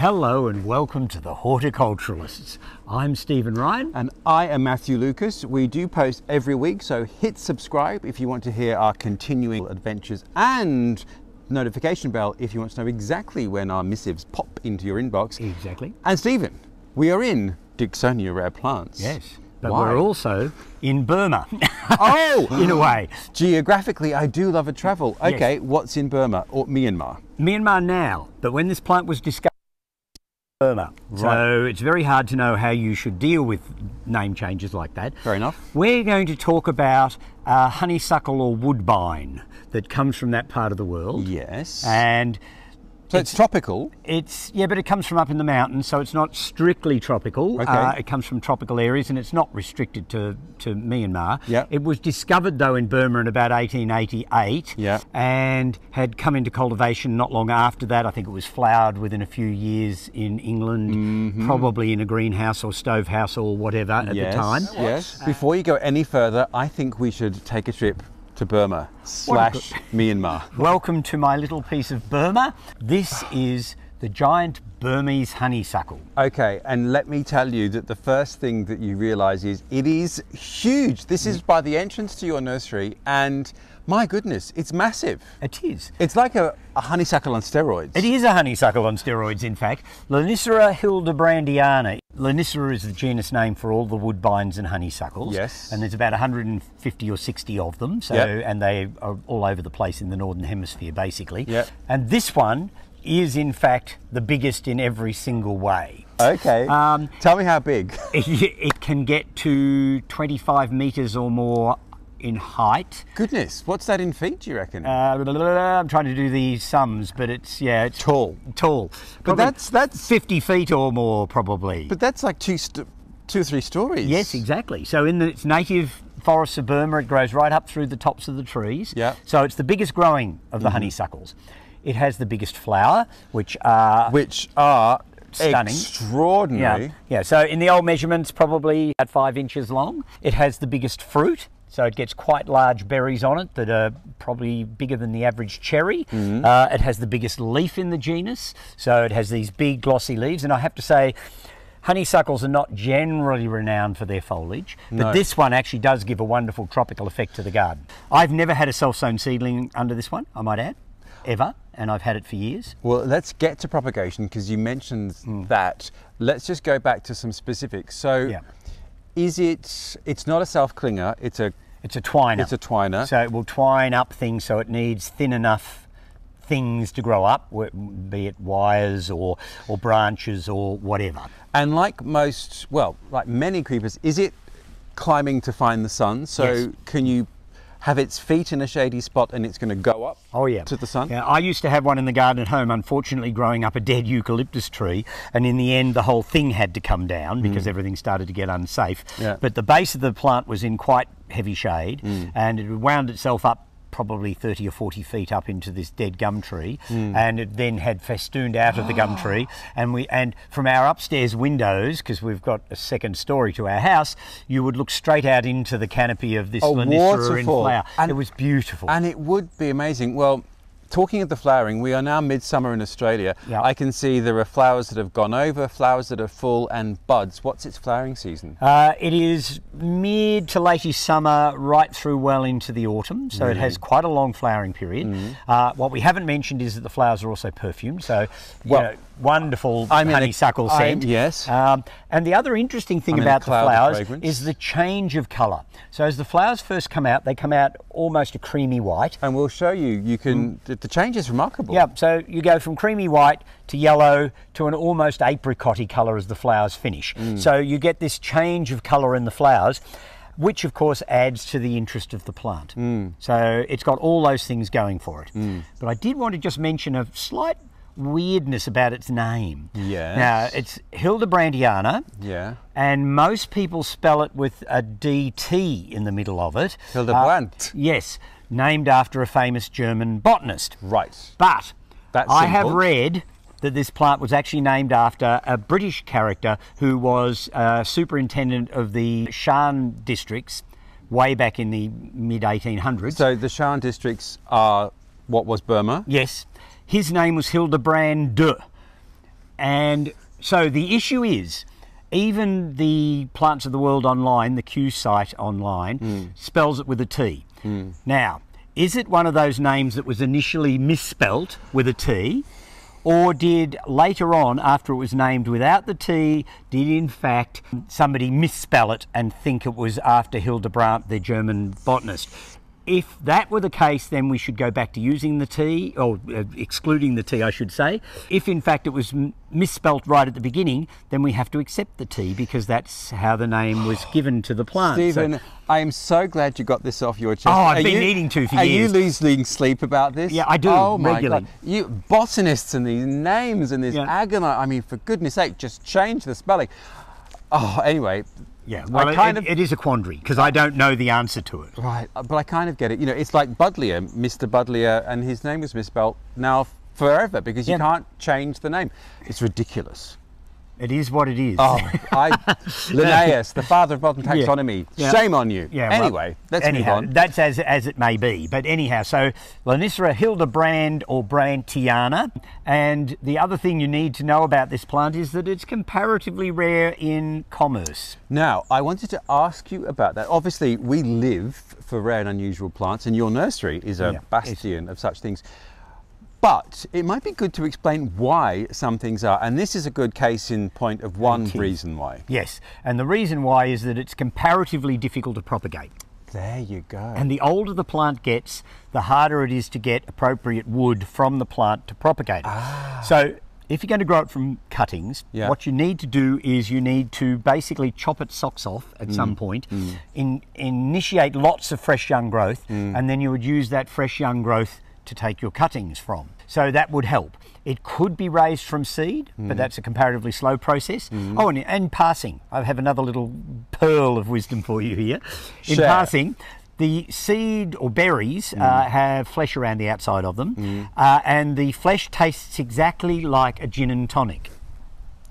Hello and welcome to the Horti-Culturalists. I'm Stephen Ryan. And I am Matthew Lucas. We do post every week, so hit subscribe if you want to hear our continuing adventures, and notification bell if you want to know exactly when our missives pop into your inbox. Exactly. And Stephen, we are in Dicksonia Rare Plants. Yes, but Why? we're also in Burma. Oh! In a way. Geographically, I do love a travel. Okay, Yes. What's in Burma or Myanmar? Myanmar now, but when this plant was discovered, Burma. Right. So it's very hard to know how you should deal with name changes like that. Fair enough. We're going to talk about honeysuckle or woodbine that comes from that part of the world. Yes. And so it's tropical. yeah, but it comes from up in the mountains, so it's not strictly tropical. Okay. It comes from tropical areas, and it's not restricted to Myanmar. Yeah. It was discovered though in Burma in about 1888. Yeah. And had come into cultivation not long after that. I think it was flowered within a few years in England, probably in a greenhouse or stove house or whatever at the time. Yes. Before you go any further, I think we should take a trip to Burma / Myanmar. Welcome to my little piece of Burma. This is the Giant Burmese Honeysuckle. Okay, and let me tell you that the first thing that you realise is it is huge. This is by the entrance to your nursery, and my goodness, it's massive. It is. It's like a honeysuckle on steroids. It is a honeysuckle on steroids, in fact. Lonicera hildebrandiana. Lonicera is the genus name for all the woodbines and honeysuckles. Yes. And there's about 150 or 60 of them. So, Yep. And they are all over the place in the Northern Hemisphere, basically. Yep. And this one is, in fact, the biggest in every single way. Okay. Tell me how big. It can get to 25 metres or more in height. Goodness, what's that in feet, do you reckon? I'm trying to do the sums, but it's Tall. Tall. But Probably that's 50 feet or more, probably. But that's like two or three stories. Yes, exactly. So in its native forests of Burma, it grows right up through the tops of the trees. Yeah. So it's the biggest growing of the honeysuckles. It has the biggest flower, which are stunning. Extraordinary. Yeah. So in the old measurements, probably about 5 inches long. It has the biggest fruit. So it gets quite large berries on it that are probably bigger than the average cherry. It has the biggest leaf in the genus. So it has these big glossy leaves. And I have to say, honeysuckles are not generally renowned for their foliage, but this one actually does give a wonderful tropical effect to the garden. I've never had a self-sown seedling under this one, I might add, ever, and I've had it for years. Well, let's get to propagation because you mentioned that. Let's just go back to some specifics. So, it's not a self-clinger, it's a twiner. It's a twiner. So it will twine up things, so it needs thin enough things to grow up, be it wires or branches or whatever. And like many creepers, is it climbing to find the sun? So Yes. can you have its feet in a shady spot and it's going to go up to the sun? Yeah, I used to have one in the garden at home, unfortunately growing up a dead eucalyptus tree, and in the end the whole thing had to come down because everything started to get unsafe. Yeah. But the base of the plant was in quite heavy shade, and it wound itself up probably 30 or 40 feet up into this dead gum tree, and it then had festooned out of the gum tree, and from our upstairs windows, because we've got a second story to our house, you would look straight out into the canopy of this Lonicera in flower. And it was beautiful. And it would be amazing. Well, talking of the flowering, we are now midsummer in Australia. Yeah. I can see there are flowers that have gone over, flowers that are full, and buds. What's its flowering season? It is mid to late summer, right through well into the autumn, so it has quite a long flowering period. What we haven't mentioned is that the flowers are also perfumed, so wonderful honeysuckle scent. Yes. And the other interesting thing about the flowers fragrance. is the change of colour. So as the flowers first come out, they come out almost a creamy white. And we'll show you, the change is remarkable. Yeah, so you go from creamy white to yellow to an almost apricot-y colour as the flowers finish. So you get this change of colour in the flowers, which of course adds to the interest of the plant. So it's got all those things going for it. But I did want to just mention a slight weirdness about its name. Yes. Now, it's hildebrandiana. Yeah. And most people spell it with a DT in the middle of it. Hildebrand. Yes, named after a famous German botanist. Right. But That's I have simple. read that this plant was actually named after a British character who was superintendent of the Shan districts way back in the mid-1800s. So the Shan districts are what was Burma? Yes. His name was Hildebrand. And so the issue is, even the Plants of the World online, the Q site online, spells it with a T. Now, is it one of those names that was initially misspelt with a T, or did later on, after it was named without the T, did in fact somebody misspell it and think it was after Hildebrandt, the German botanist? If that were the case, then we should go back to using the T, or excluding the T, I should say. If in fact it was misspelt right at the beginning, then we have to accept the T, because that's how the name was given to the plant. Stephen, I am so glad you got this off your chest. Oh, I've been needing to for years. Are you losing sleep about this? Yeah, I do, oh my regularly. God. You botanists and these names and this agony, I mean, for goodness sake, just change the spelling. Oh, anyway. Yeah, well, it is a quandary, because I don't know the answer to it. Right, but I kind of get it. You know, it's like Budleer, Mr. Budleer, and his name was misspelled now forever, because you can't change the name. It's ridiculous. It is what it is. Oh, Linnaeus, the father of modern taxonomy. Shame on you. Yeah, anyway, let's move on. That's as it may be. But anyhow, so Lonicera hildebrand or brantiana. And the other thing you need to know about this plant is that it's comparatively rare in commerce. Now, I wanted to ask you about that. Obviously, we live for rare and unusual plants, and your nursery is a bastion of such things. But it might be good to explain why some things are, and this is a good case in point of one reason why. Yes, and the reason why is that it's comparatively difficult to propagate. There you go. And the older the plant gets, the harder it is to get appropriate wood from the plant to propagate it. So if you're going to grow it from cuttings, what you need to do is you need to basically chop its socks off at some point, initiate lots of fresh young growth, and then you would use that fresh young growth to take your cuttings from. So that would help. It could be raised from seed, but that's a comparatively slow process. Oh, and passing. I have another little pearl of wisdom for you here. In passing, the seed or berries have flesh around the outside of them, and the flesh tastes exactly like a gin and tonic.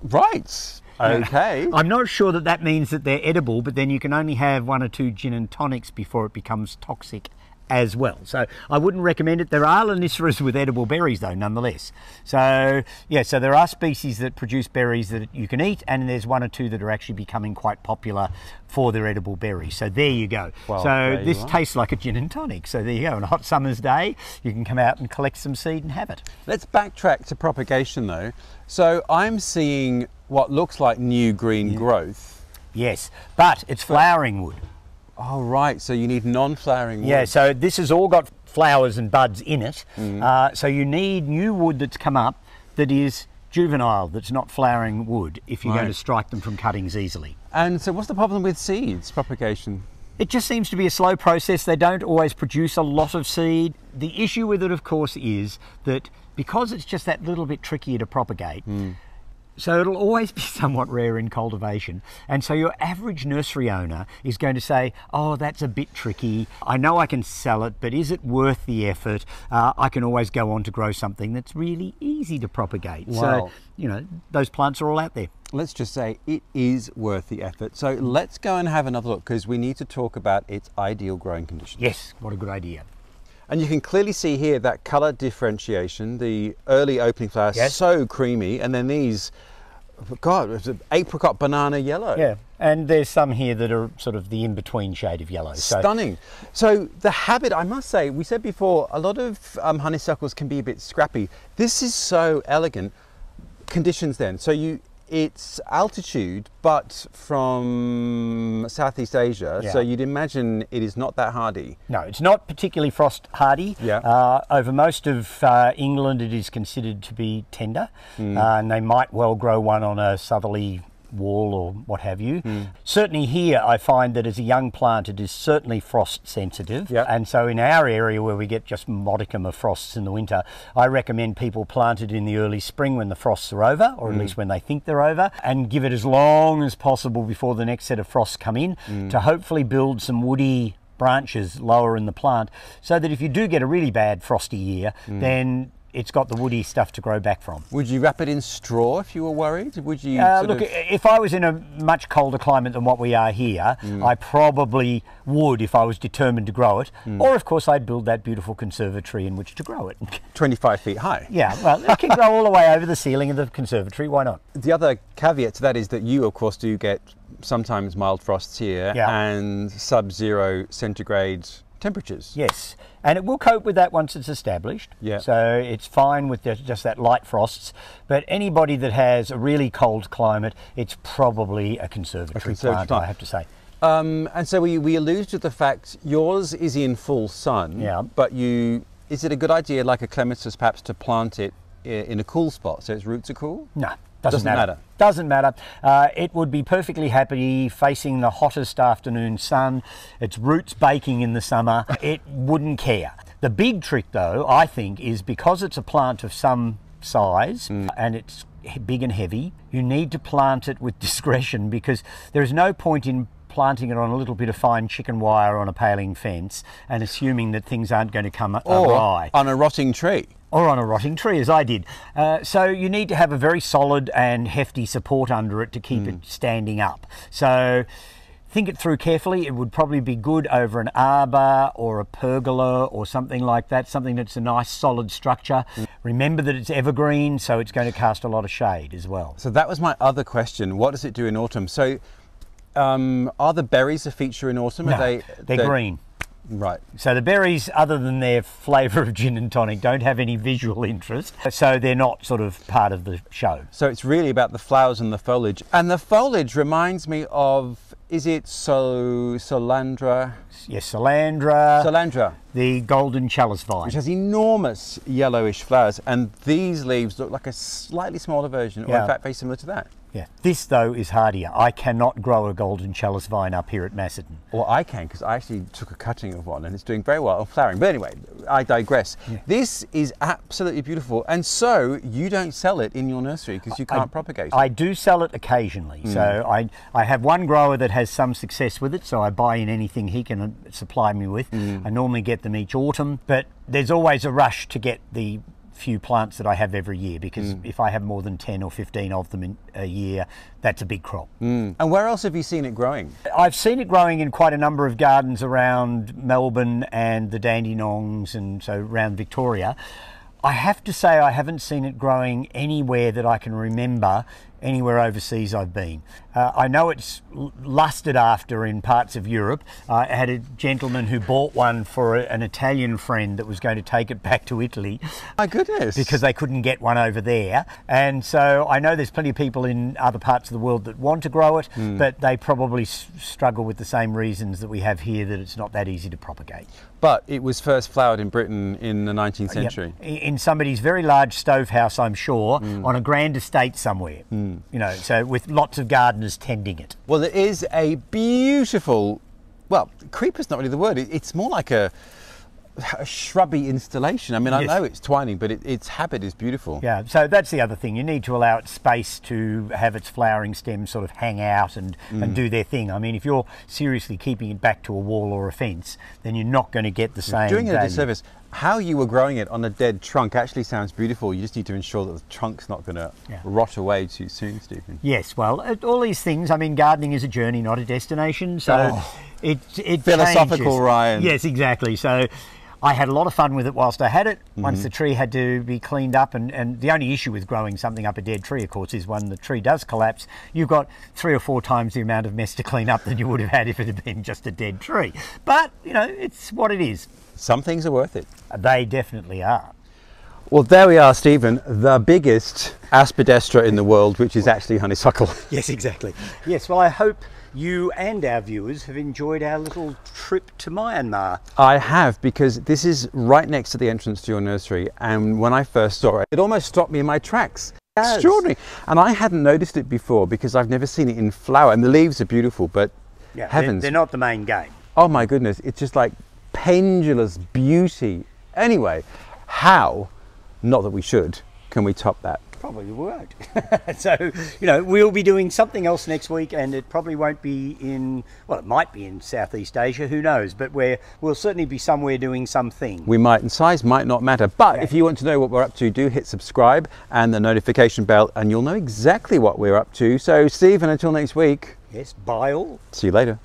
Right. Okay. I'm not sure that that means that they're edible, but then you can only have 1 or 2 gin and tonics before it becomes toxic as well. So I wouldn't recommend it. There are Loniceras with edible berries though, nonetheless. So yeah, so there are species that produce berries that you can eat, and there's 1 or 2 that are actually becoming quite popular for their edible berries. So there you go. Well, so this tastes like a gin and tonic. So there you go. On a hot summer's day, you can come out and collect some seed and have it. Let's backtrack to propagation though. So I'm seeing what looks like new green growth. Yes, but it's flowering wood. Oh, right. So you need non-flowering wood. Yeah, so this has all got flowers and buds in it. So you need new wood that's come up that is juvenile, that's not flowering wood, if you're going to strike them from cuttings easily. And so what's the problem with seeds propagation? It just seems to be a slow process. They don't always produce a lot of seed. The issue with it, of course, is that because it's just that little bit trickier to propagate, so it'll always be somewhat rare in cultivation. And so your average nursery owner is going to say, oh, that's a bit tricky. I know I can sell it, but is it worth the effort? I can always go on to grow something that's really easy to propagate. Wow. So, you know, those plants are all out there. Let's just say it is worth the effort. So let's go and have another look, because we need to talk about its ideal growing conditions. Yes, what a good idea. And you can clearly see here that colour differentiation, the early opening flowers, so creamy, and then these, God, it's an apricot banana yellow. Yeah, and there's some here that are sort of the in-between shade of yellow. Stunning. So the habit, I must say, we said before, a lot of honeysuckles can be a bit scrappy. This is so elegant. Conditions then, so it's altitude, but from Southeast Asia, so you'd imagine it is not that hardy. No, it's not particularly frost hardy. Over most of England it is considered to be tender, and they might well grow one on a southerly wall or what have you. Certainly here I find that as a young plant it is certainly frost sensitive, and so in our area where we get just modicum of frosts in the winter, I recommend people plant it in the early spring when the frosts are over, or at least when they think they're over, and give it as long as possible before the next set of frosts come in to hopefully build some woody branches lower in the plant, so that if you do get a really bad frosty year, then it's got the woody stuff to grow back from. Would you wrap it in straw if you were worried? Would you look, if I was in a much colder climate than what we are here, I probably would if I was determined to grow it. Or, of course, I'd build that beautiful conservatory in which to grow it. 25 feet high? Yeah, well, it can grow all the way over the ceiling of the conservatory. Why not? The other caveat to that is that you, of course, do get sometimes mild frosts here and sub-zero centigrade temperatures. Yes, and it will cope with that once it's established. Yeah. So it's fine with just that light frosts. But anybody that has a really cold climate, it's probably a conservatory plant, I have to say. And so we alluded to the fact yours is in full sun. Yeah. But is it a good idea, like a clematis, perhaps, to plant it in a cool spot so its roots are cool? No. Doesn't matter. Doesn't matter. It would be perfectly happy facing the hottest afternoon sun. Its roots baking in the summer. It wouldn't care. The big trick, though, I think, is because it's a plant of some size and it's big and heavy, you need to plant it with discretion, because there is no point in planting it on a little bit of fine chicken wire on a paling fence and assuming that things aren't going to come awry. On a rotting tree. Or on a rotting tree, as I did. So you need to have a very solid and hefty support under it to keep it standing up. So think it through carefully. It would probably be good over an arbor or a pergola or something like that, something that's a nice solid structure. Remember that it's evergreen, so it's going to cast a lot of shade as well. So that was my other question. What does it do in autumn? So are the berries a feature in autumn? No, they're green. Right. So the berries, other than their flavour of gin and tonic, don't have any visual interest, so they're not sort of part of the show. So it's really about the flowers and the foliage. And the foliage reminds me of, is it Solandra? Yes, Solandra. Solandra. The golden chalice vine. Which has enormous yellowish flowers, and these leaves look like a slightly smaller version, or in fact very similar to that. Yeah. This, though, is hardier. I cannot grow a golden chalice vine up here at Macedon. Well, I can, because I actually took a cutting of one and it's doing very well flowering. But anyway, I digress. Yeah. This is absolutely beautiful. And so you don't sell it in your nursery because you can't propagate it. I do sell it occasionally. So I have one grower that has some success with it, so I buy in anything he can supply me with. I normally get them each autumn, but there's always a rush to get the few plants that I have every year, because if I have more than 10 or 15 of them in a year, that's a big crop. And where else have you seen it growing? I've seen it growing in quite a number of gardens around Melbourne and the Dandenongs, and so around Victoria. I have to say I haven't seen it growing anywhere that I can remember, anywhere overseas I've been. I know it's lusted after in parts of Europe. I had a gentleman who bought one for an Italian friend that was going to take it back to Italy. My goodness. Because they couldn't get one over there. And so I know there's plenty of people in other parts of the world that want to grow it, but they probably struggle with the same reasons that we have here, that it's not that easy to propagate. But it was first flowered in Britain in the 19th century. Yep. In somebody's very large stove house, I'm sure, on a grand estate somewhere. You know, so with lots of gardeners tending it. Well, it is a beautiful, well, creeper's not really the word. It's more like a shrubby installation. I mean, I know it's twining, but its habit is beautiful. Yeah, so that's the other thing. You need to allow it space to have its flowering stems sort of hang out and do their thing. I mean, if you're seriously keeping it back to a wall or a fence, then you're not going to get the same Doing it value. a disservice. How you were growing it on a dead trunk actually sounds beautiful. You just need to ensure that the trunk's not going to rot away too soon, Stephen. Yes, well, all these things, I mean, gardening is a journey, not a destination. So it philosophical, changes. Ryan. Yes, exactly. So I had a lot of fun with it whilst I had it. Once the tree had to be cleaned up, and the only issue with growing something up a dead tree, of course, is when the tree does collapse, you've got 3 or 4 times the amount of mess to clean up than you would have had if it had been just a dead tree. But, you know, it's what it is. Some things are worth it. They definitely are. Well, there we are, Stephen, the biggest aspidestra in the world, which is actually honeysuckle. Yes, exactly. Yes, well, I hope you and our viewers have enjoyed our little trip to Myanmar. I have, because this is right next to the entrance to your nursery, and when I first saw it, it almost stopped me in my tracks. Extraordinary. And I hadn't noticed it before because I've never seen it in flower, and the leaves are beautiful, but heavens. They're not the main game. Oh my goodness, it's just like pendulous beauty. Anyway, how, not that we should, can we top that? probably won't. So, you know, we'll be doing something else next week, and it probably won't be in, well, it might be in Southeast Asia, who knows, but we'll certainly be somewhere doing something. We might, and size might not matter, but if you want to know what we're up to, do hit subscribe and the notification bell, and you'll know exactly what we're up to. So, Steve, and until next week. Yes, bye all. See you later.